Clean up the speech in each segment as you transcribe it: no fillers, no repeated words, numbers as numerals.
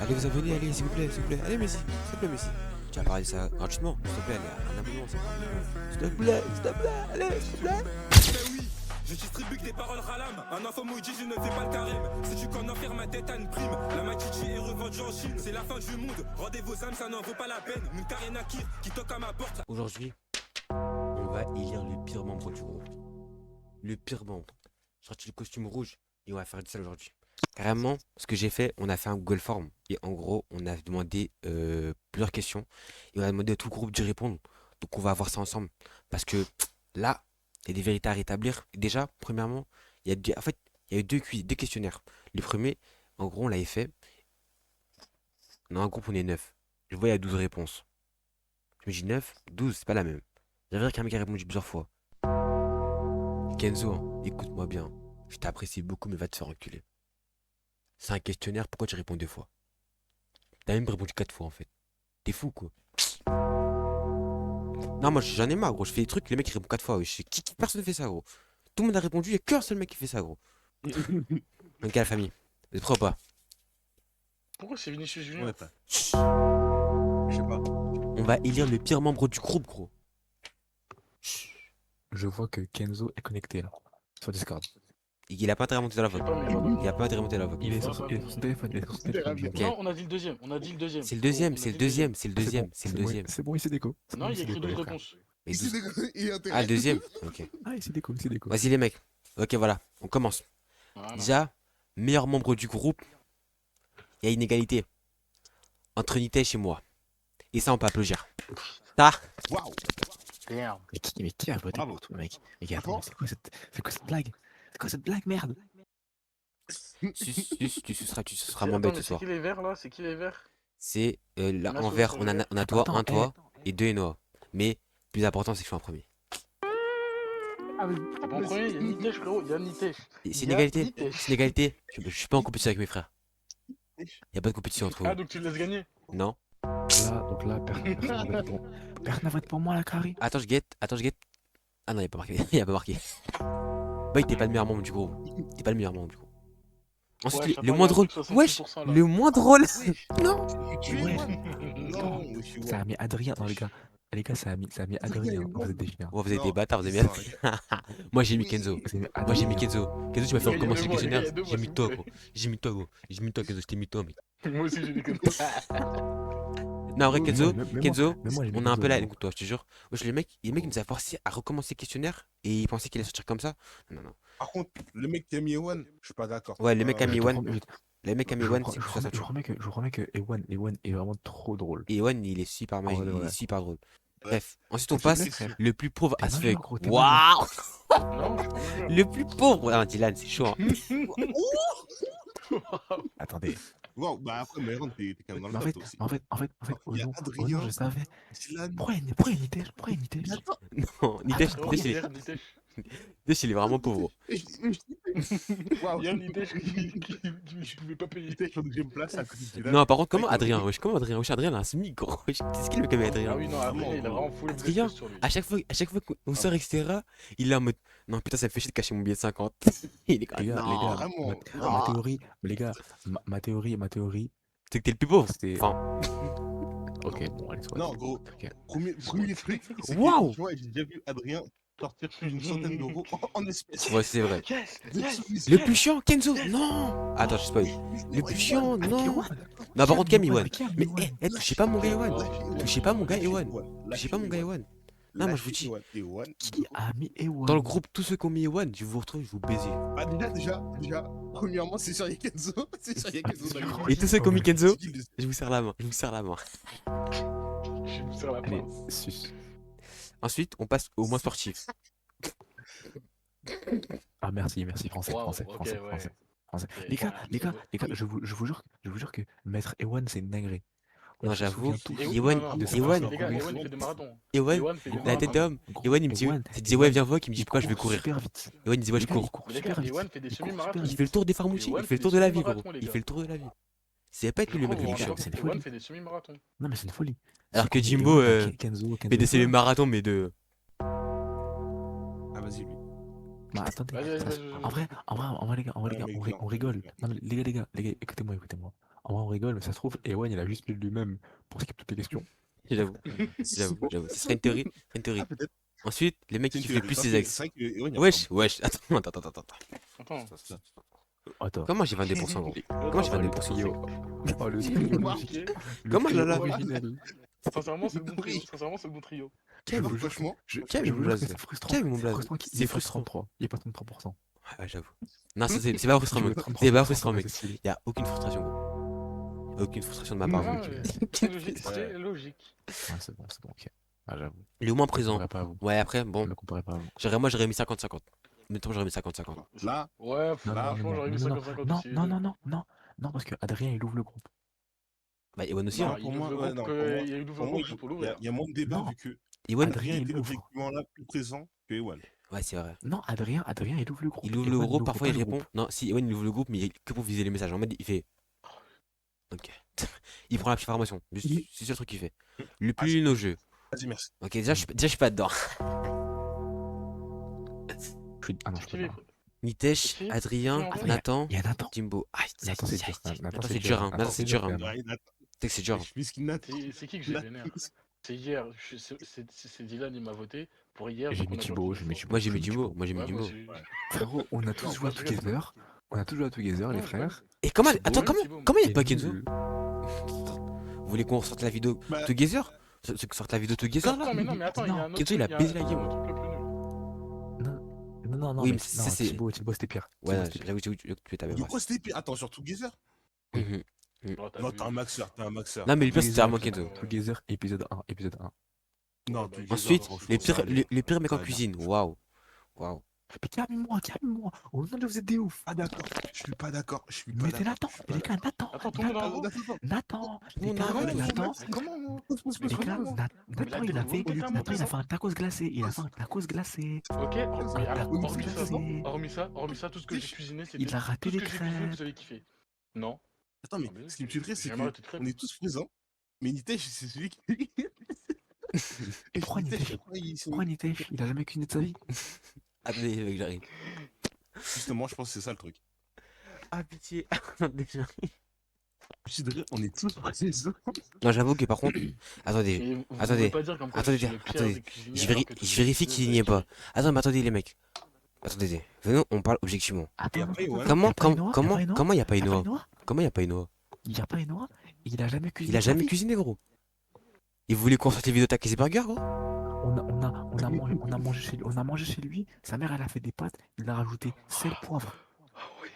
Allez vous abonner, allez, s'il vous plaît, s'il vous plaît. Allez, Messi, s'il te plaît, Messi. Tu vas parler ça gratuitement, s'il te plaît, allez, un abonnement, c'est pas. S'il te plaît, s'il te plaît, allez, s'il te plaît. Ben oui, je distribue que des paroles ralame. Un info maudit, je ne fais pas le carême. Si tu connais faire ma tête à une prime, la machichi est revendue en Chine. C'est la fin du monde, rendez vos âmes, ça n'en vaut pas la peine. Une Karina Kir qui toque à ma porte. Aujourd'hui, on va élire le pire membre du groupe. Le pire membre. J'ai sorti le costume rouge et on va faire ça aujourd'hui. Carrément, ce que j'ai fait, on a fait un Google Form. Et en gros, on a demandé plusieurs questions. Et on a demandé à tout le groupe d'y répondre. Donc on va voir ça ensemble. Parce que là, il y a des vérités à rétablir. Déjà, premièrement, en fait, il y a eu deux questionnaires. Le premier, en gros, on l'avait fait. Dans un groupe, on est 9. Je vois, il y a 12 réponses. Je me dis 9, 12, c'est pas la même. J'avais qu'un mec a répondu plusieurs fois. Kenzo, hein, écoute-moi bien. Je t'apprécie beaucoup, mais va te faire reculer. C'est un questionnaire, pourquoi tu réponds deux fois? T'as même répondu 4 fois en fait. T'es fou quoi. Non, moi j'en ai marre gros. Je fais des trucs, les mecs ils répondent 4 fois. Ouais. Personne ne fait ça gros. Tout le monde a répondu, il n'y a qu'un seul mec qui fait ça gros. Donc à la famille. Vous êtes prêts ou pas? Pourquoi c'est Vinicius Junior? Ouais, pas. Chut. Je sais pas. On va élire le pire membre du groupe gros. Chut. Je vois que Kenzo est connecté là, sur Discord. Il a pas intérêt à monter dans la Je sais vote. pas, mais Il a pas intérêt à monter dans la vote. Il est sur son téléphone, il est sur son téléphone. Ok. Non, on a dit le deuxième. On a dit le deuxième. C'est le deuxième, On a c'est le dit deuxième, c'est le C'est deuxième, bon, c'est le bon, deuxième. c'est bon, il s'est déco. C'est Non, bon, il y a s'est écrit déco, 12 frère. réponses. Mais 12. Il est Ah, le deuxième? Ok. Ah, il s'est déco, il s'est déco. Vas-y les mecs. Ok, voilà, on commence. Voilà. Déjà, meilleur membre du groupe, il y a une égalité entre Nitesh et moi. Et ça, on peut applaudir. Ça, Waouh. Merde. Mais qui a voté Bravo. pour toi, mec? Mais attends, Franchement. c'est quoi cette blague? C'est quoi cette blague, merde? tu suceras moins Attends, bête mais ce c'est soir. qui les verts là? C'est qui les verts? C'est là, Combien en sont vert, les verts? on a toi, Attends, un toi, et deux et Noah. Mais plus important, c'est que je suis en premier. Ah, mais en premier, il y a Nitesh, frérot. Il y a Nitesh. Et c'est Il une y a égalité? Nitesh. C'est une égalité? Je suis pas en compétition avec mes frères. Il n'y a pas de compétition entre Ah, vous. donc tu le laisses gagner? Non? Donc là, personne vote pour moi, la Carrie. Attends, je guette. Ah non, il n'y a pas marqué. Il n'y a pas marqué. Bah, t'es pas le meilleur membre du groupe. T'es pas le meilleur membre du groupe. Ensuite, Ouais, le Chapeau, moins il y a un drôle. truc Wesh, 66% là. le moins drôle. Non. Ouais. Non, je suis Ça a mis Adrien. Non, les gars, ça a mis Adrien. Vous êtes des chiens. Oh, vous êtes des Non, bâtards, vous avez non, bien. Moi, j'ai mis Kenzo. Vous avez mis Moi, j'ai mis Adrien. Kenzo. Kenzo, tu m'as fait Il y a recommencer deux le voix, les gars, questionnaire. il y a deux J'ai voix, mis s'il toi, vous gros. J'ai mis toi, gros. J'ai mis toi, Kenzo. J'étais mis toi, mec. Moi aussi, j'ai des Kenzo. Non, en vrai, Mais Kenzo, moi, Kenzo, mais moi, j'ai mis on a un Kenzo, peu la mais haine contre toi, je te jure. Wesh, le mec il nous a forcé à recommencer le questionnaire et il pensait qu'il allait sortir comme ça. Non, non. Par contre, le mec qui a mis Ewan, je suis pas d'accord. Ouais, le mec a mis Je te Ewan. promets- Le mec a mis je Ewan, vous c'est promets- que ça je tue. vous promets que Ewan est vraiment trop drôle. Et Ewan, il est super Ah, magique, ouais, il est ouais. super drôle. Ouais. Bref, ensuite on S'il te passe plaît, frère. le plus pauvre T'es as majeur, fuck. gros, t'es majeur. Waouh! Non, je suis pas majeur. Le plus pauvre. Ah, Dylan, c'est chaud. Hein. Attendez. Waouh, bah après, mais Ewan, t'es quand même dans Mais le top aussi. en fait, Il y a au nom, Adrien, je savais. Dylan. Pourquoi il y a Nitesh? Pourquoi il y a Nitesh? Non, Nitesh, Frérot, Nitesh, il est... hier, Nitesh. Nitesh, il est vraiment pauvre. Waouh. Il y a Nitesh qui pouvait pas payer. Putain, il faut que je me place à côté de Dylan. Non, par contre, comment Ouais, Adrien? Wesh, comment Adrien? Wesh, Adrien, il a un SMIC, gros. Wesh, c'est ce qu'il veut comme Ah Adrien? oui, non, Adrien, il a vraiment full Adrien, sur lui. À chaque fois qu'on sort, etc., il est en mode non, putain, ça me fait chier de cacher mon billet de 50. Il est quand Les même. gars, Non, vraiment. ma théorie, les gars, ma théorie, c'est que t'es le plus pauvre. c'était. Enfin, Ok, bon, allez, soit. Non, gros. Ok. Premier truc, c'est Waouh. que tu vois, j'ai déjà vu Adrien sortir plus d'une centaine d'euros en espèces. ouais, c'est vrai. Yes, De yes. souris. Le plus chiant, Kenzo, non. Attends, je spoil. Le plus chiant, Avec non. Ewan. Non, par contre, Cam Ewan. Avec qui a mis Mais, Ewan touchez pas mon gars Ewan. Ouais. Touchez pas mon gars Ewan. Lâchez Touchez pas mon gars Ewan. Non, moi je vous dis, Ewan. Qui a mis Ewan? dans le groupe, tous ceux qui ont mis Ewan, je vous retrouve, je vous baiser. Ah, déjà, premièrement, c'est sur Yakenzo. C'est sur Yakenzo. dans le groupe. Et tous ceux qui ont mis Kenzo, C'est qui le- je vous serre la main. Je vous serre la main. Je vous serre la Allez, pince. sus. Ensuite, on passe au moins sportif. Ah, merci, français, Wow, français, ok, français, ouais. français, français. Ok, Les gars, ouais. je vous jure que Maître Ewan, c'est une dinguerie. Non, On se j'avoue. souvient tous. Ewan, Non, non, de non, Ewan, les gars, Ewan, il fait des marathons. Ewan, Ewan fait des la tête marathons. d'homme. Gros, Ewan, il me dit, Ewan, il disait, ouais, viens voir, il me dit, il pourquoi je vais court courir. super vite. Ewan, il disait, ouais, je Les gars, il cours. court Mais les super gars, vite. Ewan fait des Il court semi-marathons. super Il vite. fait le tour des Farmouchi, Ewan il fait le fait tour des de la vie, gros. semi-marathons, les Il gars. fait le tour de la vie. C'est pas être lui le mec le Frérot, plus chiant. c'est une Ewan folie. fait des semi-marathons. Non, mais c'est une folie. Alors que C'est comme Jimbo, Ewan, Kenzo, fait des semi-marathons, mais de. Ah, vas-y, lui. Bah, attendez. Vas-y, ça- vas-y, vas-y. En vrai, les gars, Ah, mais on non, rigole. non. Non, mais les gars, écoutez-moi. En vrai, on rigole, mais ça se trouve, Ewan, il a juste lu lui-même pour skip toutes les questions. J'avoue, j'avoue. Ce serait une théorie. Une théorie. Ah, peut-être. Ensuite, les mecs C'est qui une kiffent le théorie. plus C'est ses vrai ex. que Ewan, il Wesh, ressemble. wesh. Attends. Attends. Attends. Comment j'ai 22%, gros? Comment j'ai Attends, 22%? Trio. Oh, le trio trio logique. logique. Le Comment trio là originel. Sincèrement, c'est le bon trio. Oui. Sincèrement, c'est le bon trio. Qui a Je vu vous jure, Franchement, Qui a vu je mon vous jure que blaze? c'est frustrant. Qui a vu mon C'est blaze? frustrant qu'il C'est est pas frustrant. 33. Il est pas 33%. Ouais, j'avoue. Non, ça, c'est pas frustrant, Tu veux mec. 33%, C'est pas frustrant, mec. c'est stylé. Y a aucune frustration, gros. Y a aucune frustration de ma part, Non, gros. Non, ok. c'est logique. C'est logique. Ouais, c'est bon, ok. Ah, j'avoue. Il est au moins Je me présent. comparais pas à vous. Ouais, après, Je bon. me comparais pas à vous. Moi, j'aurais mis 50-50. Mettons, j'aurais mis 50-50. là, Ouais, Non, Là, non, franchement, non, j'aurais mis non, non, 50-50 non, aussi. les non, deux. non, non, non, non, parce que Adrien, il ouvre le groupe. Bah, Ewan aussi, Non, hein. il pour ouvre moi, le ouais, groupe non, que- il y a eu pour le moi, groupe juste pour l'ouvrir. il y a moins de débat Non, vu que Ewan, Adrien, Adrien il était ouvre. objectivement là plus présent que Ewan. ouais, c'est vrai. Non, Adrien, il ouvre le groupe. Il ouvre le Ewan groupe, n'ouvre parfois pas il le répond. groupe. Non, si Ewan il ouvre le groupe, mais que pour viser les messages. En mode, il fait. Ok. Il prend la petite formation. Juste, Il- c'est le truc qu'il fait. Le Ah, plus nos jeux. Vas-y, merci. Ok, déjà, je suis pas dedans. Ah non, je Qui peux fait- pas. Nitesh, Qui Adrien, Qui Nathan, Il y a Nathan. Jimbo. Aïe, Nathan, c'est dur. Nathan, c'est dur, hein. Nathan, c'est dur, hein. quand même. Ouais, C'est que c'est dur. je suis plus qu'il n'a. C'est qui que j'ai vénère? C'est hier. C'est Dylan, il m'a voté. Pour hier, J'ai donc mis on a Thibaut, joué j'ai mis tous Thibaut. Moi, j'ai mis mis Jimbo. Thibaut. Moi, j'ai mis Ouais, moi Jimbo. aussi. Frérot, on a tous Non, joué à moi, je rigole. Together. On a tous joué à Together, les Non, je rigole. frères. Et comment. Thibaut, Attends, même comment Thibaut. il y a pas Et Kenzo? nul. Vous voulez qu'on sorte la vidéo Bah, Together? Ceux qui sortent la vidéo Together là? Attends, mais non, mais attends, il y a Non, un autre Kenzo, il a truc, baisé la game. un autre truc le plus nul. Non, Oui, mais mais ça, non, c'est. Thibaut, c'était pire. Ouais, Thibaut, c'était pire. j'avoue que tu es ta de même quoi c'était pire? Attends, sur Together? Mhm. Oh, t'as Non, vu. t'es un maxeur, t'es un maxeur. Non, mais le pire, c'était vraiment Together, Kenzo. Together, épisode 1, épisode 1. Non, Ouais, bah, Together, Ensuite, franchement, les ça pires, allait. les pires mecs en Ça allait. cuisine. Waouh. Waouh. Mais calme-moi. Oh non, vous êtes des ouf. Pas d'accord. Je suis pas d'accord. Je suis pas Mais c'est d'accord. Nathan, je suis pas les gars, Nathan. Attends, tout le monde a un vote? Nathan, les On a gars, un vote, Nathan, Comment moi? les gars, comment Nathan, il a fait, Nathan, il a fait un tacos glacé. Il a fait un tacos glacé. Ok, mais alors, tacos hormis ça, tout ce que j'ai cuisiné, c'était. Il a raté Tout ce les que j'ai cuisiné, crêpes. vous avez kiffé. Non. Attends, mais Ah, mais ce qui me tuerait, c'est j'ai jamais arrêté de que crêpes. on est tous présents, mais Nitesh, c'est celui qui. Et pourquoi Nitesh Pourquoi Nitesh Il a jamais cuisiné de sa vie. Attendez, mec, j'arrive. Justement, je pense que c'est ça le truc. Ah, pitié. Attendez, j'arrive. On est tous présents. Non, j'avoue que par contre. Attendez. Et vous Attendez, pouvez pas dire comme quoi attendez, je suis le pire attendez. des cuisiniers Je alors que tous je les vérifie cuisiniers, qu'il n'y est vous avez pas. Attends, mais attendez, les mecs. Attendez. Venons, on parle objectivement. Attends, après, ouais. Comment, comment comment il n'y a pas il y a pas Enoa? Enoa Comment il n'y a pas Enoa? Il y a pas Enoa. Il a jamais cuisiné. Il a de sa jamais vie. cuisiné, gros. Et vous voulez qu'on sorte les vidéos Takis Burger, gros? On a mangé chez lui. Sa mère, elle a fait des pâtes. Il a rajouté sel, poivre. Ah oui.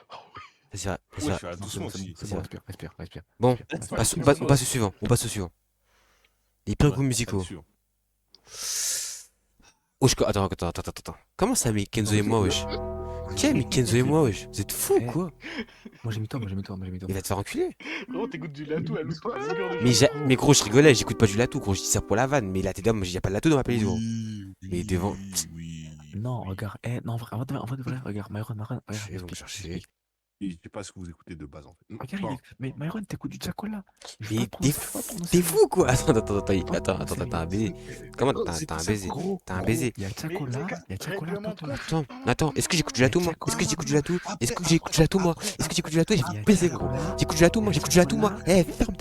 Ah oui. C'est vrai, c'est Ouais, vrai. je suis à doucement aussi. C'est C'est bon, vrai. respire. Bon, Respire. on passe au suivant. On passe au suivant. Les pires goûts musicaux. Sûr. Oh, attends. Comment ça a mis Kenzo et moi, wesh? Qui a mis Kenzo et moi, wesh? Vous êtes fous, Eh. quoi? Moi, j'ai mis toi. Il va te faire enculer. Gros, t'écoutes du latou à l'autre longueur de Mais, journée. mais gros, je rigolais, j'écoute pas du latou, gros, je dis ça pour la vanne. Mais là, t'es d'homme, il y a pas de latou dans ma playlist, gros. Mais devant- Oui. Non, regarde. Non, en vrai, de vrai, regarde. Myron, regarde. Ils vont me chercher. Et je sais pas ce que vous écoutez de base en fait. Regarde, Bon. mais Myron, t'écoutes du Jacola. Mais t'es fou, quoi? Attends, un baiser. Comment t'as un baiser? T'as un baiser. Il y a Jacola, Règlement de Toto. compte. Attends, est-ce que j'écoute du latou, moi? Est-ce que j'écoute du latou? Est-ce que j'écoute du latou, moi? Est-ce que j'écoute du latou? J'ai Il y a baiser, gros. Jacola. J'écoute du latou, moi. Eh, ferme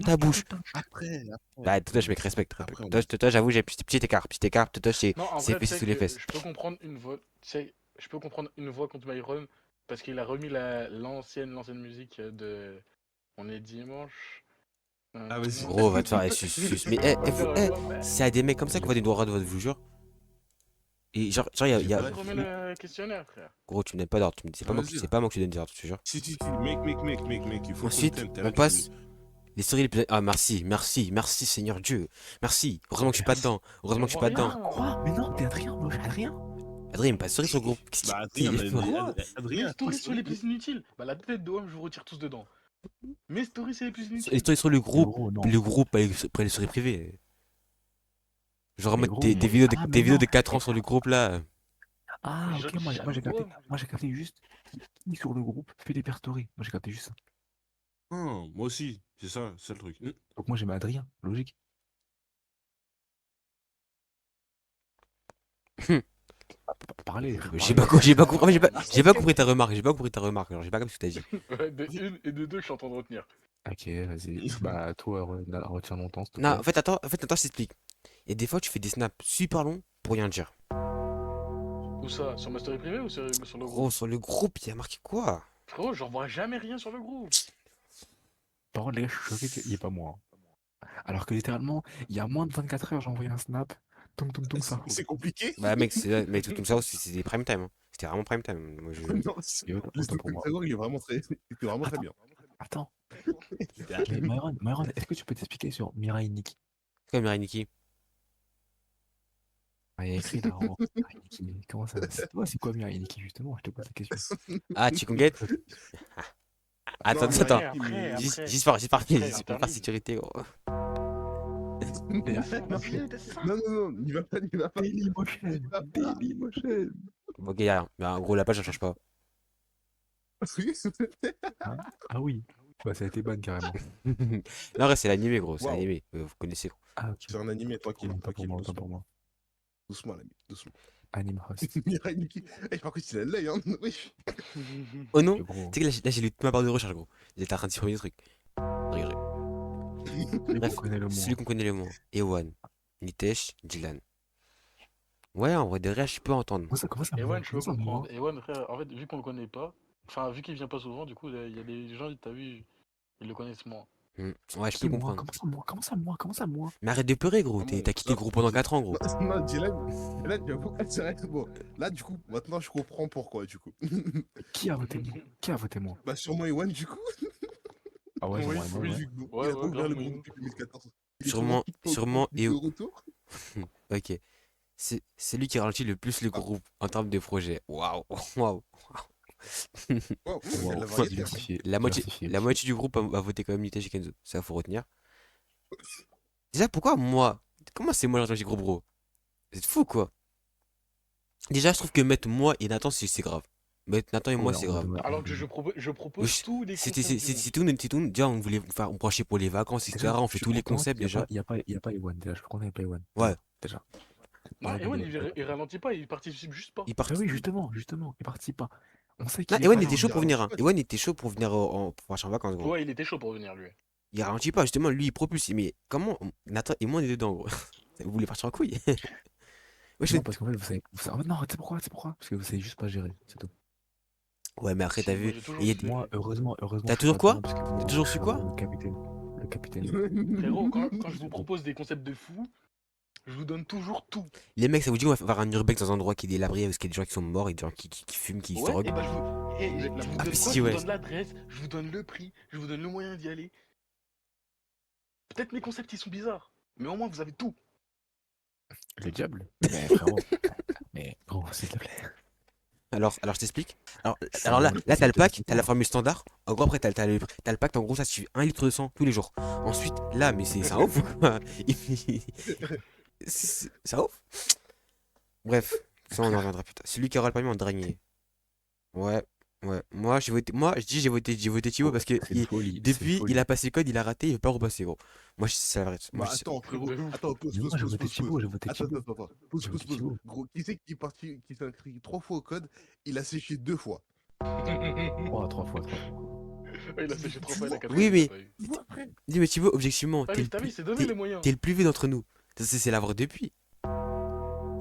ta bouche. Après. Bah, toi, je mec, respecte. Après, on- Toi, j'avoue, j'ai petit écart. Toi, c'est Non, en c'est vrai, tu fesses sais sous les que fesses. je peux comprendre une voix. Tu sais, je peux comprendre une voix contre Myron parce qu'il a remis l'ancienne musique de On est dimanche. Ah, vas-y. Gros, va te faire sus. Mais, c'est à des mecs comme ça qu'on va des droits de vote, je vous jure. Et genre, il y a. Je remets le questionnaire, frère. Gros, tu me donnes pas d'ordre. C'est pas moi Vas-y. c'est pas moi que tu donnes des ordres, je te jure. Si, mec, il faut Ensuite, content, t'es on là, passe. Les stories les plus. Ah, merci, Seigneur Dieu. Merci. Heureusement que je suis pas dedans. Quoi? Mais non, t'es Adrien, moi, Adrien. Adrien, il me passe story sur le groupe. Qu'est-ce Bah, qu'il- Adrien, Mes stories sur les plus inutiles. Bah, la tête de homme, je vous retire tous dedans. Mes stories, c'est les plus Les inutiles. stories sur le groupe. Gros, non. Le groupe, après les stories privées. Genre, en Mais mode gros, des mais- vidéos Ah, mais des vidéos non. de 4 ans sur le groupe là. Ah, Mais ok, je- moi j'avoue, j'ai capté juste qui sur le groupe fait des pères stories. Moi j'ai capté juste ça. moi aussi, c'est ça le truc. Donc moi j'ai mis Adrien, logique. parler. J'ai pas, j'ai pas compris, j'ai pas compris ta remarque, j'ai pas compris ta remarque, genre j'ai pas compris ce que t'as dit. Ouais, de une et de deux, je suis en train de retenir. Ok, vas-y. Bah, toi, retiens longtemps, s'il te Non, plaît. en fait, attends, je t'explique. Et des fois, tu fais des snaps super longs pour rien dire. Où ça? Sur ma story privée ou sur le Gros, groupe? sur le groupe, il y a marqué quoi? Frérot, j'en vois jamais rien sur le groupe. Par contre, les gars, je suis choqué qu'il n'y ait pas moi. Alors que littéralement, il y a moins de 24 heures, j'ai envoyé un snap. Tung tung tung, ça. C'est compliqué. Bah, mec, mais tout ça aussi, c'est des prime time, hein. C'était vraiment prime time. Moi, je. Non, Et autant, le autant pour moi. Savoir, il est vraiment très, il était vraiment très bien. Attends. Mais Myron, est-ce que tu peux t'expliquer sur Mirai Nikki? Comme Mirai Nikki. Ah, il y a écrit là, oh, Mirai Nikki. Comment ça? C'est quoi Mirai Nikki, justement? Je te pose la question. Ah, Chicken Gate? Attends, Non, attends. après. Juste par Après, sécurité, gros. Non, n'y va pas, n'y va pas. Dailymotion. Dailymotion. Bon, ok, y'a rien. Mais en gros, la page, elle change pas. Hein? Ah oui. Bah, ça a été ban carrément. Non, ouais, c'est l'animé, gros. C'est Waouh. l'animé. Vous connaissez, gros. Ah, ok. C'est un animé, tranquille, Autant pour tranquille, moi, autant doucement. pour moi. Doucement, l'ami, doucement. Anime host. Mirai Nikki. Eh, par contre, il a l'œil, hein. Oui. Oh non? Le gros. Tu sais que là, j'ai lu toute ma barre de recherche, gros. J'étais en train de supprimer des trucs. Regarde. Celui Bref, qu'on connaît le celui moins. qu'on connaît le moins. Ewan, Nitesh, Dylan. Ouais, en vrai, de vrai, je peux entendre. Comment ça, Ewan, moi? je peux Comment ça, moi? comprendre. Ewan, frère, en fait, vu qu'on le connaît pas, enfin, vu qu'il vient pas souvent, du coup, il y a des gens, t'as vu, ils le connaissent moins. Ouais, je peux Qui, moi? comprendre. Comment ça, moi? Comment ça, moi? Comment ça, moi? Mais arrête de pleurer, gros. Vraiment, T'as quitté le groupe pendant 4 ans, gros. Non, Dylan, j'avoue, c'est vrai que bon, là, du coup, maintenant, je comprends pourquoi, du coup. Qui a voté moi? Qui a voté moi? Bah, sûrement Ewan, du coup. Ah ouais, Oui, j'aimerais bien, oui. ouais. Vu que, bon, Ouais, il a pas ouais, ouvert grave, le oui. groupe depuis 2014. Il est Sûrement, et et... de retour. Ok. C'est lui qui ralentit le plus le Ah. groupe en termes de projet. Waouh, waouh. Wow, il y a de la Wow, variété. diversifié. La moitié, Diversifié. la moitié du groupe a voté comme Nitesh et Kenzo. Ça, faut retenir. Déjà, pourquoi moi? Comment c'est moi l'argent du groupe, bro? Vous êtes fou, quoi. Déjà, je trouve que mettre moi et Nathan, c'est grave. Mettre Nathan et moi, Ouais, c'est en grave. mode, Alors que je propose Wesh, tous les C'était, concepts du monde. c'est tout. Déjà, on voulait faire, on branchait pour les vacances, etc. déjà, On je fait suis tous les content concepts qu'il déjà. y a pas Ewan, déjà. Je suis content qu'il n'y ait pas Ewan. Ouais. Déjà. Non, Pas Ewan, rigolo. il ralentit pas, il participe juste pas. Il part. Mais oui, justement, il participe pas. On sait Non, qu'il est Ewan pas là était en chaud pour mode. venir, hein. Ewan était chaud pour venir pour partir en vacances, gros. Ouais, il était chaud pour venir, lui. Il ralentit pas, justement, lui, il propulse. Mais comment Nathan et moi, on est dedans, gros. Vous voulez partir en couille? Wesh, Non, parce qu'en fait, en fait, non, tu sais pourquoi? Parce que vous savez juste pas gérer, c'est tout. ouais, mais après, Si, t'as moi vu. j'ai toujours il y a su. des- Moi, heureusement, T'as je suis toujours pas quoi? dedans parce que T'as moi, toujours je su suis quoi? le capitaine. Le capitaine. Frérot, quand je vous propose des concepts de fou, je vous donne toujours tout. Les mecs, ça vous dit, on va faire un urbex dans un endroit qui est délabré parce qu'il y a des gens qui sont morts et des gens qui fument, qui se Ouais, droguent. et bah je vous, je vous Ah, donne mais quoi? si, Je vous ouais. donne l'adresse, je vous donne le prix, je vous donne le moyen d'y aller. Peut-être mes concepts ils sont bizarres, mais au moins vous avez tout. Le diable? Mais frérot. Mais gros, s'il te plaît. Alors je t'explique. C'est Alors un là, mode là t'as le pack, publicité, t'as la hein. formule standard. En gros, après, t'as le pack, en gros, ça suffit 1 litre de sang tous les jours. Ensuite, là, mais c'est un ouf ou quoi? C'est un ouf. Bref, ça, on en reviendra plus tard. Celui qui aura le permis en dernier. Ouais, ouais. Moi, je dis, j'ai voté Thibaut parce que C'est une folie. depuis, il a passé le code, il a raté, il veut pas repasser, gros. Moi, c'est la vraie. Moi, Bah, attends, frérot. De ouf. Attends, pause, Mais pause, moi, j'ai pause, voté pause, Thibaut, pause. j'ai voté Attends, Thibaut. attends, attends. Pause, J'ai pause, voté pause. Thibaut. Gros, qui c'est qui est parti, qui s'est inscrit 3 fois au code, il a séché 2 fois. 3 fois. Ouais, il a séché 3 fois, il a 4 Oui, mais- pas eu. Dis, mais Thibaut, objectivement, Ah, mais t'as vu, il s'est donné t'es- les moyens. t'es le plus vieux d'entre nous. C'est l'avoir depuis.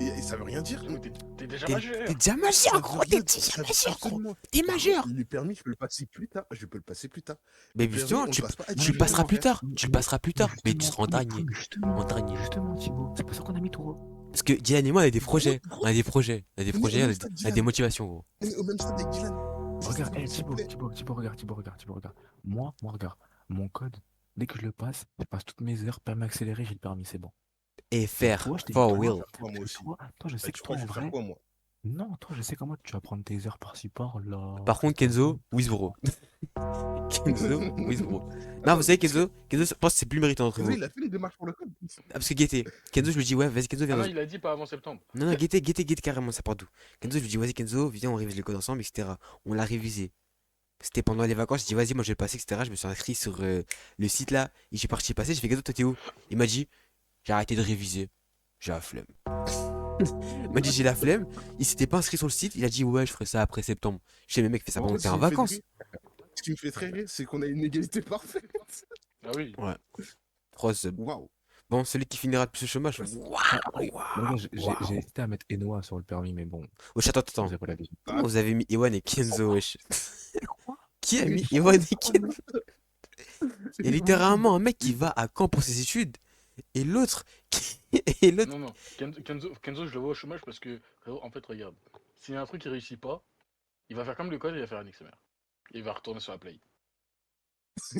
Et ça veut rien dire. Mais t'es déjà T'es majeur. t'es déjà majeur, gros, t'es déjà majeur, gros. T'es majeur. Le permis, je peux le passer plus tard. Je peux le passer plus tard. Mais Le permis, justement, on tu le passe pas à le 18 passeras ans, plus frère. tard. Tu le passeras plus tard. Mais tu seras en dernier. Justement, En dernier. justement, Thibaut. C'est pour ça qu'on a mis toi. Parce que Dylan et moi, on a des projets. Gros, On a des projets. On a des Mais projets, au on a même des, stade, on a Dylan. des motivations, gros. On est au même stade avec Dylan. Regarde, S'il te plaît. Thibaut, regarde. Moi, regarde. Mon code, dès que je le passe, je passe toutes mes heures, permis accéléré, j'ai le permis, c'est bon. Et faire. Toi, je t'ai dit, For toi, will. Moi parce que aussi. toi, je sais Bah, que tu toi, crois que en je vais faire vrai. quoi, moi? Non, toi, je sais comment tu vas prendre tes heures par-ci par-là. Par contre, Kenzo, Wizbro. Kenzo, Wizbro. Non, vous savez, Kenzo, je pense que c'est plus méritant d'entre Kenzo, vous. il a fait les démarches pour le code. Ah, parce que Gaëté, Kenzo, je lui dis, ouais, vas-y, Kenzo, Ah viens. non, il a dit pas avant septembre. Non, non, Gaëté, carrément, ça part d'où? Kenzo, je lui dis, vas-y, Kenzo, viens, on révise le code ensemble, etc. On l'a révisé. C'était pendant les vacances, je dis, vas-y, moi je vais le passer, etc. Je me suis inscrit sur le site là, et j'ai parti passer, j'ai fait, Kenzo, toi t'es où? Il m'a dit, j'ai arrêté de réviser. J'ai la flemme. Il m'a dit j'ai la flemme. Il s'était pas inscrit sur le site. Il a dit ouais, je ferai ça après septembre. Je sais, mais mec, fais ça En pendant fait, que t'es ce en qui me fait vacances. rire- Ce qui me fait très rire, c'est qu'on a une égalité parfaite. Ah oui. Ouais. 3 subs. Waouh. Bon, celui qui finira le plus au chômage. Ah, après, moi, gars, j'ai hésité à mettre Enoa sur le permis, mais bon, Wesh, attends. vous avez pas la vision. Comment vous avez mis Ewan et Kenzo, wesh? Quoi? Qui a mis Ewan et Kenzo? Il y a littéralement un mec qui va à Caen pour ses études et l'autre qui... et l'autre. Non, non. Kenzo, je le vois au chômage parce que, frérot, en fait, regarde. S'il y a un truc qui réussit pas, il va faire comme le code, il va faire un XMR. Et il va retourner sur la play.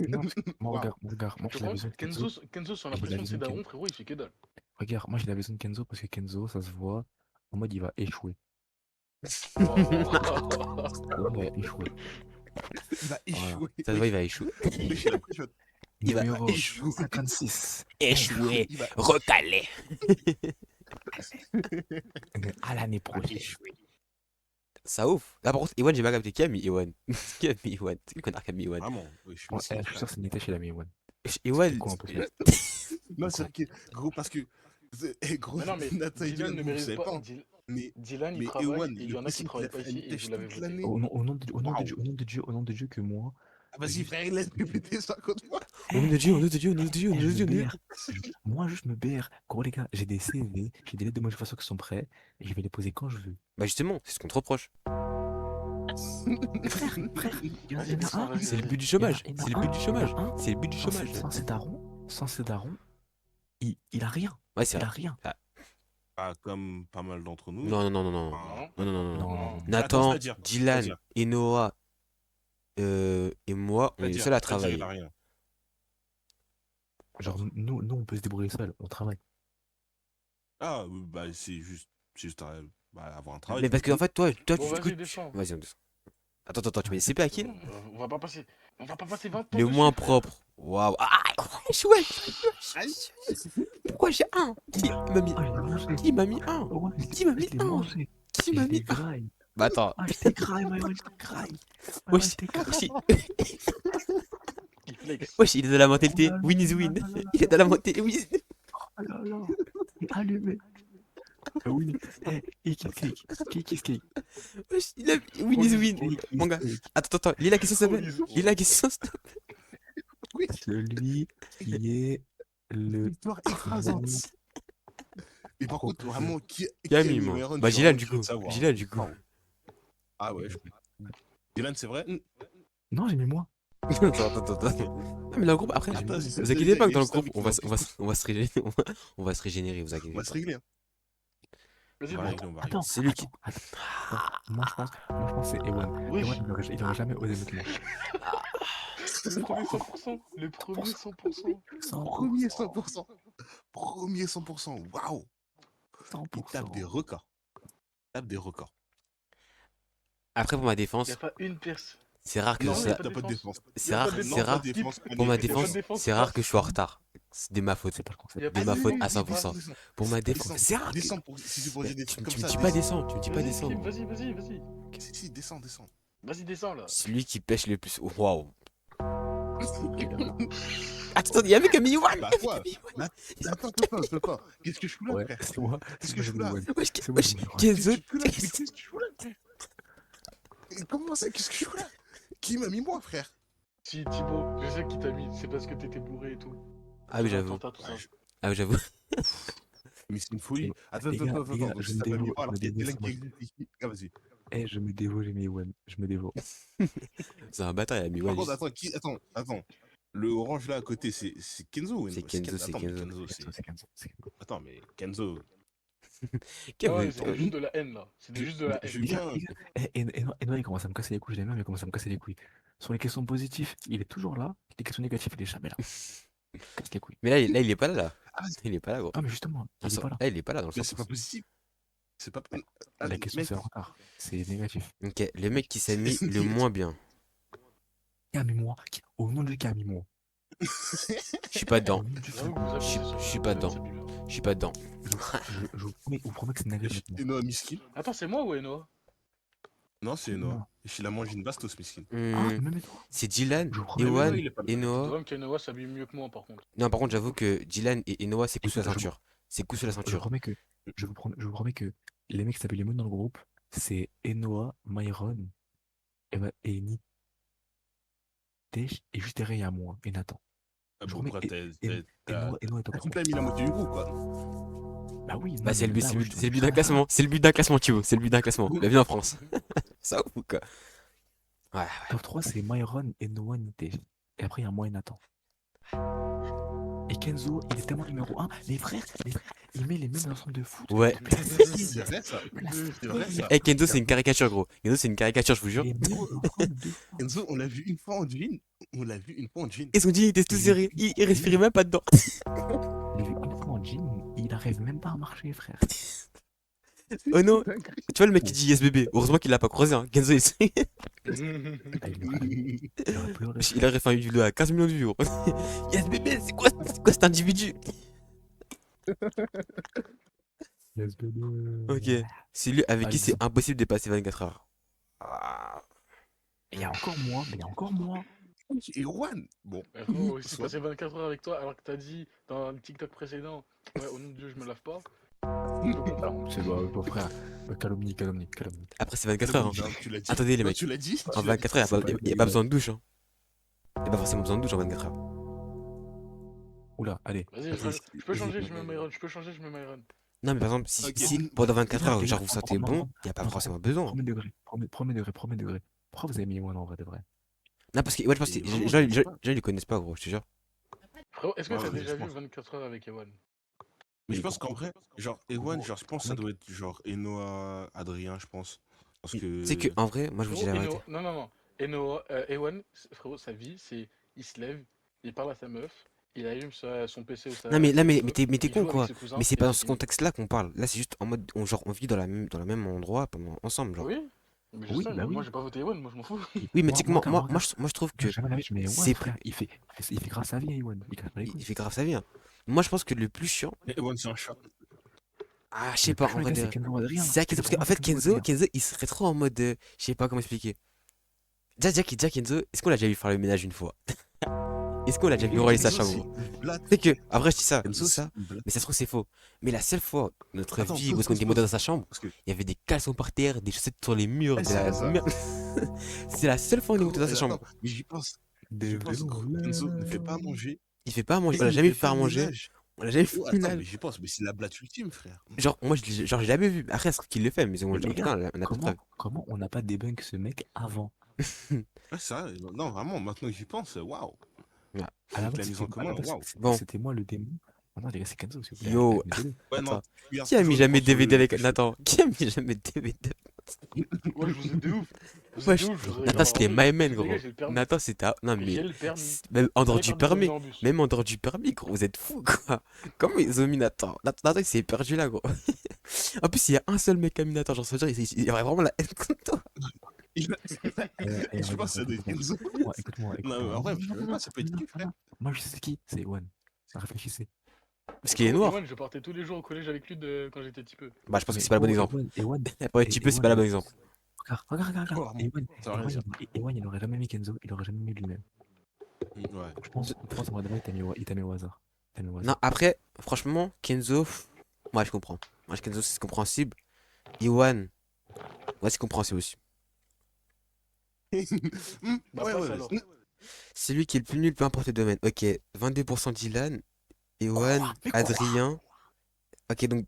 Non, parce que moi, Waouh. regarde, moi Tu j'ai la comprends vision de Kenzo. Kenzo, sur J'ai la l'impression de ses vision de darons, frérot, il fait que dalle. Regarde, moi j'ai la vision de Kenzo parce que Kenzo, ça se voit en mode il va échouer. Oh. Il va échouer. Il va échouer. Ça se voit, il va échouer. Mais j'ai l'impression- Il va Numéro échouer. 56. Échouer. il va Recalé. À l'année prochaine. Ça ouf. Là, par contre, Ewan, j'ai pas capté. Qui a mis Ewan? Qui a mis Ewan? C'est le connard qui a mis Ewan. Vraiment. Oui, je suis Ouais, aussi- je suis sûr que c'est Nitesh et la One. Ewan, Quoi un peu Non, c'est vrai que, gros, parce que. Gros, Mais non, mais Nathan et Dylan Dylan, ne vous mérite savez pas. pas. Mais Dylan, il mais travaille Ewan, et il y en a qui possible travaillent qu'il a pas fait ici un et vous l'avez toute voté. l'année. Au nom de Waouh. Dieu, au nom de Dieu que moi. Ah, vas-y, frère, laisse répéter ça contre moi. au nom de Dieu, au nom de Dieu, au nom de Dieu, au nom de je Dieu. me BR. Moi, juste me BR. Gros, les gars, j'ai des CV, j'ai des lettres de motivation qui sont prêts et je vais les poser quand je veux. Bah, justement, c'est ce qu'on te reproche. Frère, il y en a un. Vas-y, C'est le vas-y. but du chômage. Il y en a C'est le un, but du chômage. il y en a un. C'est le but du chômage. Sans ces darons, il a rien. Ouais, c'est Il a vrai. rien. Pas comme pas mal d'entre nous. Non, non, non, non, non. Enfin, Non, non, non, non. Non. Nathan, c'est-à-dire, Dylan, c'est-à-dire. et Noah et moi, on est les seuls à travailler. Il a rien. Genre, nous, on peut se débrouiller seul, on travaille. Ah, bah c'est juste avoir un travail. Mais parce qu'en fait, toi, Bon, du coup, vas-y, descends. vas-y, on descend. Attends, tu mets CP à qui là? On va pas passer 20 ans Le dessus, moins frère. propre. Waouh. Ah, wesh. Pourquoi j'ai un? Qui m'a mis Ah, je l'ai mangé. Qui m'a mis un? Ouais, Qui m'a mis je l'ai un? mangé. Qui m'a Je l'ai mis un? graille. Bah attends. Ah, je t'ai graille, ouais, je t'ai graille. Wesh, je t'ai graille. wesh, Il flex. wesh, il est dans la mentalité Oh là win is là win. là là là. Il est dans la mentalité win is win. Oh là là. Allumé. Oui. Eh, kiss cake. Wesh, il a win is win. Mon gars, attends, lis la question s'il te plaît. Lis la question s'il te plaît. Oui, Celui qui est le. victoire écrasante. Et par contre, vraiment, qui Qui a mis moi? Bah Gilan du coup. savoir. Gilan du coup. Ah ouais. Dylan, c'est vrai. Non, j'ai mis moi. Attends. Ah mais dans le groupe après, Attends, vous inquiétez pas que dans le groupe, on va se régénérer, on va se régénérer, vous On inquiétez va se pas. régler. Hein. Vas-y, On va bon. régler, on va régler. Attends, C'est lui qui. Moi, je pense que c'est Ewan. Oui. Ewan, il aurait jamais osé mettre moi. Le premier 100%. Le premier 100%. Premier 100%. Premier 100%. Waouh. Il tape des records. Après pour ma Il défense, n'y a pas une personne. c'est rare que Non, ça. t'as pas de défense. C'est y a rare, pas de c'est défense. rare. défense. Pour ma Il y a pas de défense, défense, c'est rare que je suis en retard. C'est de ma faute. C'est pas le concept. Il y a De pas ma de- faute à oui, 100%. Pour ma défense, c'est rare. Descends si tu pourrais des Tu trucs comme me ça. dis pas descendre, tu me dis pas Vas-y, descendre. vas-y. Si, descends. Vas-y, descends là. Celui qui pêche le plus. Waouh. Attends, il y a un mec qui a mis Ewan. Bah quoi Attends, pas. Qu'est-ce que je fous là, Ouais, frère c'est moi. Qu'est-ce que je fous là Wesh, C'est moi, wesh, j'ai mis Ewan. Kenzo. Qu'est-ce que je fous là, frère Comment ça Qu'est-ce que je fous là Qui m'a mis moi, frère Si, Thibaut, je sais qui t'a mis. C'est parce que t'étais bourré et tout. Ah oui, j'avoue. Attentat, tout ça. Ah oui, j'avoue. Mais c'est une folie. Attends, Les gars, attends. les gars, je Ça me t'a mis dévoue, moi, alors je me qu'il y a des dévoue, mecs qui existent ici. Ah, vas-y. Eh, je me dévoue, j'ai mis Ewan. Je me dévoue. C'est un bâtard, il a mis Par Ewan. contre, attends. Le orange là à côté, c'est Kenzo ou C'est non Kenzo, c'est Attends, mais Kenzo. C'est Kenzo. Attends, mais Kenzo. Quel Ah ouais, vrai- c'était juste de la haine là. C'était juste de la je haine. viens- Et il commence à me casser les couilles, je l'aime bien, mais il commence à me casser les couilles. Sur les questions positives, il est toujours là. Les questions négatives, il est jamais là. Casse les couilles. Mais là, il est pas là. Ah, Il est pas là, gros. Ah, mais justement, il est pas là. Là, il est pas là dans le Mais c'est pas 100%. possible. C'est pas. La question, c'est en retard. C'est négatif. Ok, le mec qui s'est mis le moins bien. Qui a mis moi Au nom de Dieu, qui a mis moi Je suis pas dedans. Au nom de Dieu, qui a J'avoue mis moi. que vous Je abusez sur suis le- pas dedans. c'est bizarre. Je suis pas dedans. Je vous promets que c'est négatif. Et Noah Miskin Attends, c'est moi ou Enoa? Non, c'est Non. Noah. Il a mangé une bastos, miskin. Ah, Hmm, même c'est Dylan, Je vous promets, Ewan il est pas et Je Noah. vois que Enoa s'habille mieux que moi par contre. Non, par contre, j'avoue que Dylan et Noah, c'est coup sur la Écoute, ceinture. C'est coup sur la Je vous ceinture. promets que, je vous promets que les mecs qui s'appellent les mots dans le groupe, c'est Enoa, Myron, et Nitesh, et juste derrière, il y a moi, et Nathan. Ah, Je vous bon, promets, quoi, Enoa est top 3. t'as mis la moitié du groupe, quoi. Bah oui, Bah, non, c'est mais le but, là, c'est le ouais, but, je c'est le te but dis d'un ça. classement. C'est le but d'un classement, Thibaut. C'est le but d'un classement. Bienvenue en France. Ça ou quoi? Ouais. Top 3, c'est Myron, Enoa, Nitesh. Et après, il y a moi et Nathan. Et Kenzo, il est tellement numéro 1. Les frères, il met les mêmes ensembles de foot. Ouais. Depuis la sixième. C'est vrai, ça. Depuis la C'est vrai, sixième. ça. Eh, Kenzo, c'est une caricature, gros. Kenzo, c'est une caricature, je vous jure. Les mêmes ensembles de foot. Enzo, on l'a vu une fois en jean. On l'a vu une fois en jean. Et son jean, il était tout Il est- serré. Il respirait même pas dedans. Je l'ai vu une fois en jean, il arrive même pas à marcher, frère. Oh non. Tu vois le mec qui dit yes bébé. Heureusement qu'il l'a pas croisé, hein. Kenzo, Ah, il aurait pleuré. il aurait fait une vidéo à 15 millions de vues, gros. Yes bébé, c'est quoi cet individu? Yes, bébé. Ok. C'est lui avec Ah, qui ils c'est sont- impossible de dépasser 24 heures. Ah. Et il y a encore moi, mais il y a encore moi. Et Juan. Bon. Frérot, si Soit. passer 24 heures avec toi alors que t'as dit dans le TikTok précédent, ouais, au nom de Dieu, je me lave pas. Je peux comprendre. C'est bon, frère. Calomnie. Après, c'est 24 heures. Hein. Non, tu l'as dit. Attendez, les Non, mecs. tu l'as dit. En 24 heures, C'est pas il n'y a pas besoin de douche. Hein. Il n'y a pas forcément besoin de douche en 24 heures. Oula, allez. Vas-y, je peux changer, je mets Myron. Je peux changer, je mets Myron. Non, mais par exemple, si, Ok. si pendant 24 heures, Les genre gars, vous sentez non, bon, non, il n'y a pas non, forcément besoin. Premier degré. Pourquoi vous avez mis moi en vrai de vrai? Non, parce que ouais, je pense que Et vraiment, les je comprends gens, pas. ils les connaissent pas, gros, je te jure. Frérot, est-ce que Ouais, t'as ouais, déjà je vu pense. 24 heures avec Ewan? Mais je Et pense qu'en vrai, genre, Ewan, genre, je pense que ça mec- doit être genre Enoa, Adrien, je pense. Parce Tu que. sais que en vrai, moi je vous dis Frérot, la vérité. Non. Ewan, frérot, sa vie, c'est il se lève, il parle à sa meuf, il allume son PC ou sa Non mais là mais Xbox, t'es il con joue avec quoi. ses cousins Mais c'est et pas dans c'est ce fini. contexte-là qu'on parle. Là c'est juste en mode genre on vit dans le même endroit ensemble genre. Oui, mais je Oui, sais, bah mais moi oui. j'ai pas voté Ewan, moi je m'en fous. Oui mais tu sais que moi regarde. je trouve que Jamais la vie, je mets Ewan, c'est frère. Il fait grâce à vie, Ewan. Il casse pas les il couilles. fait grave sa vie. Hein. Moi je pense que le plus chiant. Ewan, c'est un chat. Ah je sais Le pas plus en vrai méga, de. c'est Kenzo Adrien. C'est ça Kenzo parce qu'en fait Kenzo il serait trop en mode je sais pas comment expliquer. Déjà Kenzo, est-ce qu'on l'a déjà vu faire le ménage une fois? Est-ce qu'on l'a déjà vu rayer sa Enzo, chambre? c'est Gros une blague. C'est que après je dis ça, Enzo, c'est une blague. mais ça se trouve c'est faux. Mais la seule fois de notre Attends, vie pause, où est-ce qu'on pause, était modé dans pause. sa chambre, Parce que. il y avait des caleçons par terre, des chaussettes sur les murs, Ouais, de c'est la ça. merde. C'est la seule fois où on est monté dans sa Attends, chambre. mais j'y pense. Des J'y pense. vélos. Enzo ne fait pas à manger. Il fait pas à manger, Et on l'a il jamais fait vu faire pas à le manger. ménage. On l'a jamais fait Oh, au attends, final. mais j'y pense. Mais c'est la blague ultime, frère. Genre, moi, genre, j'ai jamais vu. Après, est-ce qu'il le fait? Mais Mais on, les putain, gars, on a pas de preuve. comment on n'a pas débunk ce mec avant? Ouais, c'est vrai. Non, vraiment, maintenant que j'y pense, waouh. Ah. À la Avec la base, mise en commun, waouh. Bon. c'était moi le démon. Maintenant, les gars, c'est Kenzo, s'il vous plaît. Yo. Mettez-le. Ouais, non, Attends. tu gardes Qui a mis toujours jamais le point sur DVD le avec pécho. Nathan? Qui a mis jamais DVD? Ouais, je vous ai de ouf. Vous Wesh, êtes de ouf, je vous aurais Nathan, pas c'était vendu. my man, Les gros. gars, j'ai le permis. Nathan, c'était. Non, mais. J'ai le permis. Même en Vous dehors allez du faire des permis. conneries en bus. Même en dehors du permis, gros. Vous êtes fous, quoi. Comment ils ont mis Nathan? Nathan, il s'est perdu là, gros. En plus, il y a un seul mec qui a mis Nathan. Genre, ça veut dire, il aurait vraiment la haine contre toi. Je pense que ça doit être Enzo. Écoute-moi. Non, mais en vrai, je sais même pas, ça peut être qui, frère. Moi, je sais qui, c'est Ewan. Réfléchissez. Parce qu'il est noir. Ewan, je partais tous les jours au collège avec lui quand j'étais petit peu. Bah, je pense que c'est pas le bon exemple. Ewan, Pour être typeux, c'est pas le bon exemple. regarde. Oh, ça va rien dire. Ewan, il aurait jamais mis Kenzo, il aurait jamais mis lui-même. Ouais. Je pense en vrai de vrai, il t'a mis au hasard. Non, après, franchement, Kenzo, moi je comprends. Moi, Kenzo, c'est compréhensible. Iwan, ouais, c'est compréhensible aussi. Bah, Ouais, passe ouais, alors. C'est lui qui est le plus nul, peu importe le domaine. Ok, 22% Dylan, Iwan, Adrien. Ok, donc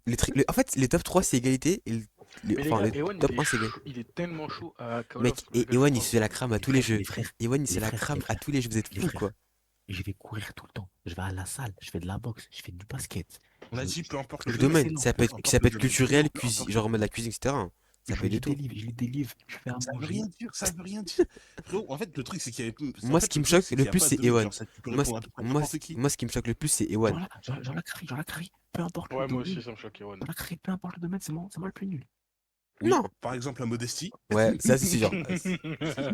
en fait, les top 3 c'est égalité. Et Mais les enfin, gars, le Ewan, top 1 c'est égalité. il est tellement chaud à Call Mec, of, et je Ewan, sais il pas. se fait la crame à tous les jeux. Les frères, Ewan, il se fait les la frères, crame les à tous les jeux. Vous êtes les fous, frères. quoi. je vais courir tout le temps. Je vais à la salle, je fais de la boxe, je fais du basket. On a dit peu importe Le le domaine, excellent. ça peut être, Peu ça peut être importe le culturel, domaine. cuisine, genre en mode la cuisine, etc. Ça Je peut être du lis tout. des livres, je fais à Ça veut manger. rien dire, ça veut rien dire. Frérot, en fait, le truc, c'est qu'il y avait. Moi, ce qui me choque le plus, c'est Ewan. Moi, Moi, moi, ce qui me choque le plus, c'est Ewan. Genre la carie, peu importe Ouais, le moi domaine. aussi, ça me choque, Ewan. Genre la carie, peu importe le domaine, c'est moi le plus nul. Non. Par exemple, la modestie. Ouais, ça c'est sûr.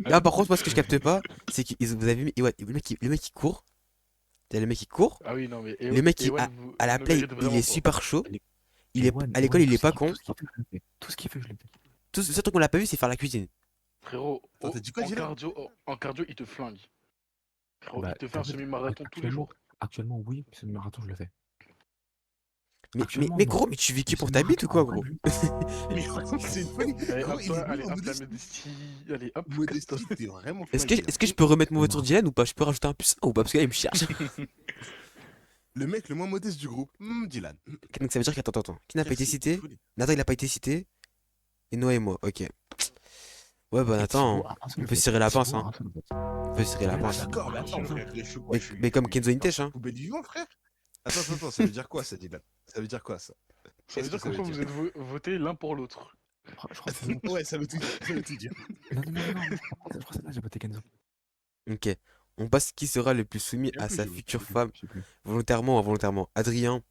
Là, par contre, moi, ce que je capte pas, c'est que vous avez mis Ewan, le mec qui court. T'as le mec qui court. Ah oui, non, mais Le mec qui, Ewan, à la me play, mérite il vraiment est pas. super chaud. Ewan, À l'école, il est tout pas ce con. Tout ce qu'il fait, je le fais. Tout ce truc qu'on l'a pas vu, c'est faire la cuisine. Frérot, Attends, t'as dit quoi, en Dylan cardio, il te flingue. Frérot, Bah, il te fait un t'as vu, semi-marathon tous les jours. Actuellement, oui, ce marathon, je le fais. Actuellement, mais non. gros, mais tu vis qui Mais pour c'est ta bite ou quoi, en vrai, gros? lui. Mais c'est une folie. Allez, Gros, hop, il toi, est allez, venu en hop, la modestie. modestie. Allez, hop, Modestie, t'es vraiment Est-ce que, flingué, est-ce que je peux remettre mon voiture Non. Dylan ou pas? Je peux rajouter un plus 1 ou pas? Parce que là, il me cherche. Le mec le moins modeste du groupe, Dylan. Donc ça veut dire qu'attends. Qui n'a pas Frère, été c'est une cité? folie. Nathan, il a pas été cité. Et Noah et moi, ok. Ouais, bah Et Nathan, Thibaut a un seul on peut vote. serrer la pince, Thibaut a hein. un seul vote. On peut serrer la Ouais, pince. bah, D'accord, mais Bien attends, sûr. frère, je suis quoi, Mais comme Kenzo Intech, hein. poubelle du vivant, frère. Attends, ça veut dire quoi, ça, Dylan? Ça veut dire quoi, ça? Ça veut Qu'est-ce dire que ça qu'enfin veut vous dire? êtes votés l'un pour l'autre. Je crois que c'est bon. Ouais, ça veut tout dire. Ça veut tout dire. Non, je crois que c'est là, j'ai voté Kenzo. Ok. On passe qui sera le plus soumis Il y a à plus, sa j'ai voté. future Je sais plus, femme, je sais plus. volontairement ou involontairement. Adrien.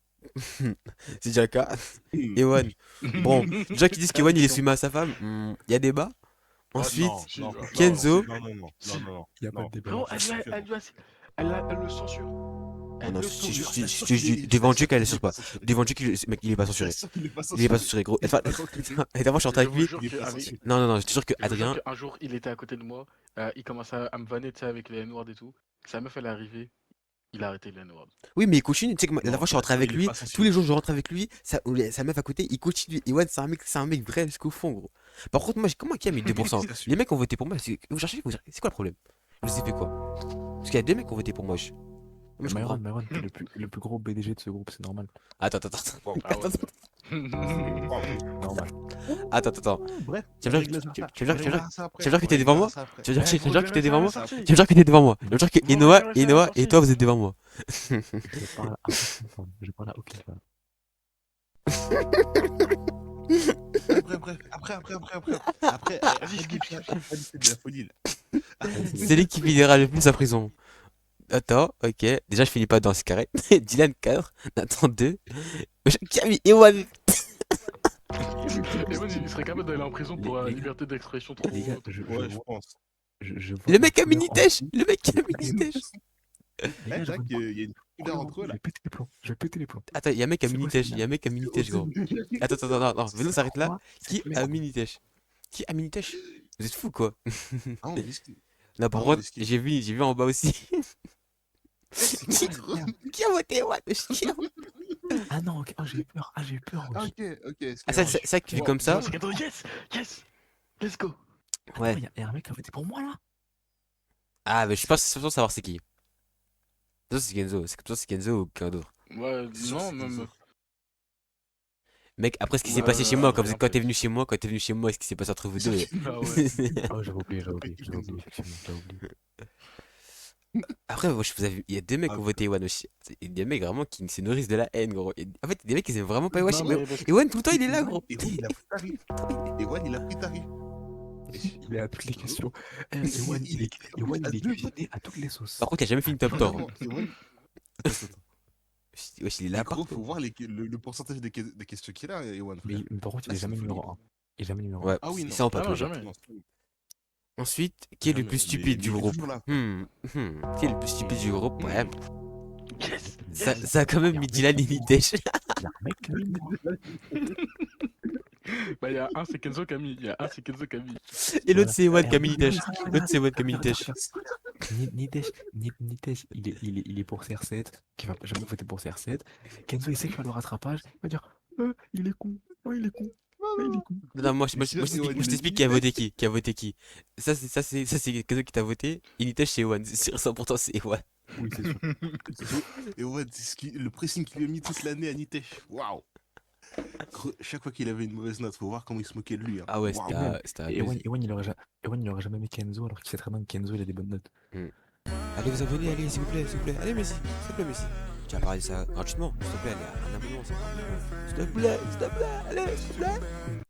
C'est Jaka. Hmm. Ewan. Bon, déjà qui disent qu'Ewan il est Attention. soumis à sa femme, il y a débat. Oh, Ensuite, non, si, non, bah, Kenzo. Non, non, non, Si. non, non. Il y a pas Non. de débat. Frérot, là-dessus. elle le censure. Ah Elle non, le si, censure. si, Je si, t'assure si, qu'il je dis est- devant je Dieu qu'elle t'assure assure qu'il pas. est pas censuré. Devant Dieu, ce mec il est pas Je censuré. t'assure qu'il est pas Il est pas censuré. censuré, gros. Il est Enfin, pas censuré. et d'abord je suis rentré Je avec vous lui. jure Il est que pas avec- censuré. Non, je te jure que je vous jure Adrien. qu'un jour, il était à côté de moi. Il commençait à me vanner, tu sais, avec les N-words et tout. Sa meuf, elle est arrivée. Il a arrêté les N-words. Oui, mais il continue. Tu sais que la Non, fois je suis rentré ça, avec il est lui. pas Tous censuré. les jours je rentre avec lui. Sa meuf à côté, il continue. Ewan, c'est un mec vrai jusqu'au fond, gros. Par contre, moi, comment qui a mis 2%? C'est sûr. Les mecs ont voté pour moi. Vous cherchez, c'est quoi le problème? Je vous ai fait quoi? Parce qu'il y a deux mecs qui ont voté pour moi. Moi, je comprends. Myron, t'es le plus gros BDG de ce groupe, c'est normal. Attends. Wow. Ah ouais. Normal. Attends. Bref, Tu vas me régler dire ça. tu vas me dire- On réglera ça après. tu vas me dire que On t'es devant réglera moi? ça après. Tu vas me dire que t'es devant moi? sorti. Tu vas me dire que t'es devant moi? Tu vas me dire que Vous Noah verrez ça à la et sortie. toi vous êtes devant moi. Je parle à aucune femme. Je parle à aucune femme. Après. Vas-y, skip. C'est de la folie, là. C'est lui qui finira le plus à prison. Attends, ok. Déjà, je finis pas dans ce carré. Dylan 4, Nathan 2. Camille, Ewan. Et moi, il serait capable d'aller en prison pour Les la gars. liberté d'expression trop. Les gars, trop- Ouais, je pense. je vois Le mec la a couleur mini-tèche. en Le mec a mini-tèche. Les gars, je Jack, vois il y a une couleur entre eux, Je là. vais péter les plombs. Je vais péter les plombs. Attends, il y a un mec à C'est quoi, mini-tèche. c'est Il y a un mec à mini-tèche, gros. Attends, non. Venons s'arrête là. Quoi Qui C'est- mais a quoi mini-tèche? Qui a mini-tèche? Vous êtes fous, quoi. Ah, on risque. Là, par Ah, contre, risqué. j'ai vu en bas aussi. C'est gros. Qui a voté Ewan? Qui a- Ah non, ok. Ah, j'ai eu peur. Ah, j'ai eu peur. Ah, wesh. ok. Ah, ça qui vit Bon, comme ça? bon, c'est cadeau. Yes, let's go. Ouais. Il y a un mec qui a voté pour moi là. Ah, mais je suis pas sûr de savoir c'est qui. Ça, c'est Kenzo. C'est Kenzo ou quelqu'un d'autre. Ouais, sûr, non, c'est même. Kenzo. Mec, après ce qui s'est Ouais, passé chez moi, quand rien t'es fait. venu chez moi, ce qui s'est passé entre vous deux. Ah ouais. Ah ouais, j'avais oublié, effectivement, j'avais oublié. Après, moi, il y a deux mecs qui ont voté Ewan aussi. Il y a des mecs vraiment qui se nourrissent de la haine, gros. En fait, il y a des mecs qui aiment vraiment pas Ewan. Non, Mais mais parce que- Ewan, tout le temps, il est là, gros. Ewan, il a pris tarif. Ewan, il a pris tarif. Il est à toutes les questions. Ewan, il est cuisiné à toutes les sauces. Par contre, il a jamais fait une top tour. Vraiment, Ewan. Attends. Wesh, il est Mais là, gros, partout. faut voir le pourcentage des questions qu'il a, Ewan. Mais frère. par contre, il Ah, est c'est jamais une numéro folie. 1. Il est jamais numéro 1. Ouais, Ah oui, non. ça, on peut Ah non, pas. jamais. Ensuite, qui est le Jamais, plus mais- stupide mais du il est groupe? toujours là. Qui est le plus stupide du groupe? Ouais. Yes, Ça a quand même mis Dylan et Nitesh. Il y a un mec qui a mis moi. Bah, il y a un, c'est Kenzo Camille. Et l'autre, c'est Ewan Et qui a mis Nitesh. regarde, L'autre, c'est Ewan qui a mis regarde, Nitesh. Nitesh, il est pour CR7, qui va jamais voter pour CR7. Kenzo, il sait qu'il va le rattrapage, il va dire il est con, il est con, il est con. Non, moi, Mais sinon, Ewan, je il t'explique a qui a dit- voté qui. Qui a voté qui. Ça, c'est Kenzo qui t'a voté. Et Nitesh, c'est Ewan. C'est 100%, c'est Ewan. Oui, c'est sûr. Et ouais, le pressing qu'il lui a mis toute l'année à Nitesh. Waouh! Chaque fois qu'il avait une mauvaise note, faut voir comment il se moquait de lui. Hein. Ah ouais, Waouh. c'était Et abusé. Ewan, il aurait jamais mis Kenzo alors qu'il sait très bien que Kenzo, il a des bonnes notes. Allez vous abonner, allez, s'il vous plaît. Allez, Messi, s'il te plaît, Messi. Tu vas parler de ça gratuitement, s'il te plaît, allez, un abonnement, c'est pas un abonnement. S'il te plaît, allez, s'il te plaît.